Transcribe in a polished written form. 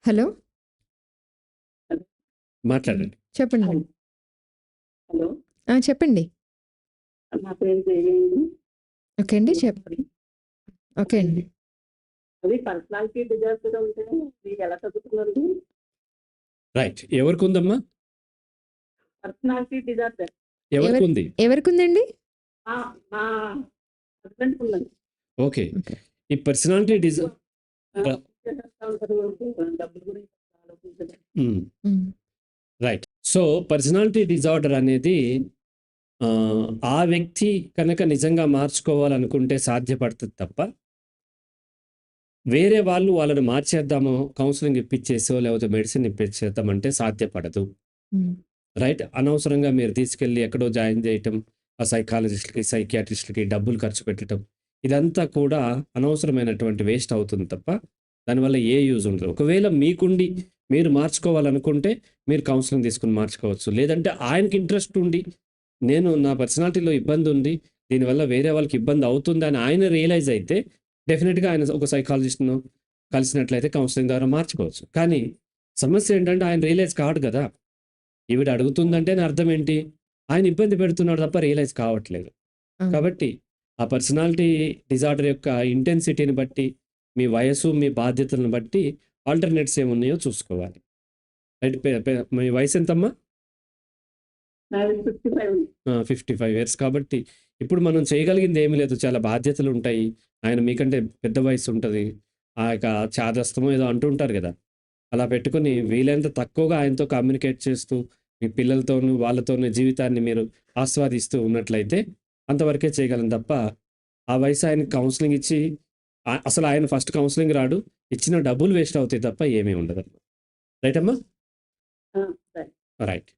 Hello. మాట్లాడండి. చెప్పండి. Hello. చెప్పండి. నా పేరు దేవి. ఓకే అండి. ఓకే అండి. అది పర్సనాలిటీ డిజాస్టర్ ఉంటే మీరు ఎలా చదువుతున్నారు? రైట్. ఎవరికి ఉందమ్మా? పర్సనాలిటీ డిజాస్టర్ ఎవరికి ఉంది? ఎవరికుందండి? మా హస్బెండ్ ఉందండి. ఓకే. ఈ పర్సనాలిటీ డబ్బులు గురించి ఆలోచించడం. రైట్. సో పర్సనాలిటీ డిజార్డర్ అనేది ఆ వ్యక్తి కనుక నిజంగా మార్చుకోవాలనుకుంటే సాధ్యపడుతుంది తప్ప వేరే వాళ్ళు వాళ్ళని మార్చేద్దామో కౌన్సిలింగ్ ఇప్పించేసో లేకపోతే మెడిసిన్ ఇప్పించేద్దామంటే సాధ్యపడదు. రైట్. అనవసరంగా మీరు తీసుకెళ్ళి ఎక్కడో జాయిన్ చేయటం, ఆ సైకాలజిస్ట్కి సైకియాట్రిస్ట్కి డబ్బులు ఖర్చు పెట్టడం, ఇదంతా కూడా అనవసరమైనటువంటి వేస్ట్ అవుతుంది తప్ప దానివల్ల ఏ యూజ్ ఉండదు. ఒకవేళ మీకుండి మీరు మార్చుకోవాలనుకుంటే మీరు కౌన్సిలింగ్ తీసుకుని మార్చుకోవచ్చు. లేదంటే ఆయనకి ఇంట్రెస్ట్ ఉండి నేను నా పర్సనాలిటీలో ఇబ్బంది ఉంది, దీనివల్ల వేరే వాళ్ళకి ఇబ్బంది అవుతుంది అని ఆయన రియలైజ్ అయితే డెఫినెట్గా ఆయన ఒక సైకాలజిస్ట్ను కలిసినట్లయితే కౌన్సిలింగ్ ద్వారా మార్చుకోవచ్చు. కానీ సమస్య ఏంటంటే ఆయన రియలైజ్ కావడు కదా. ఈవిడ అడుగుతుందంటే అర్థం ఏంటి? ఆయన ఇబ్బంది పెడుతున్నాడు తప్ప రియలైజ్ కావట్లేదు. కాబట్టి ఆ పర్సనాలిటీ డిజార్డర్ యొక్క ఇంటెన్సిటీని బట్టి, మీ వయసు, మీ బాధ్యతలను బట్టి ఆల్టర్నేట్స్ ఏమున్నాయో చూసుకోవాలి. రైట్. మీ వయసు ఎంతమ్మా? 55 ఇయర్స్. కాబట్టి ఇప్పుడు మనం చేయగలిగింది ఏమీ లేదు. చాలా బాధ్యతలు ఉంటాయి. ఆయన మీకంటే పెద్ద వయసు ఉంటుంది. ఆ యొక్క చాదస్తమో ఏదో అంటుంటారు కదా, అలా పెట్టుకుని వీలైనంత తక్కువగా ఆయనతో కమ్యూనికేట్ చేస్తూ మీ పిల్లలతోనూ వాళ్ళతోనూ జీవితాన్ని మీరు ఆస్వాదిస్తూ ఉన్నట్లయితే అంతవరకే చేయగలం తప్ప ఆ వయసు ఆయన కౌన్సిలింగ్ ఇచ్చి అసలు ఆయన ఫస్ట్ కౌన్సిలింగ్ రాడు, ఇచ్చిన డబ్బులు వేస్ట్ అవుతాయి తప్ప ఏమీ ఉండదు. రైట్ అమ్మా? సరే. రైట్.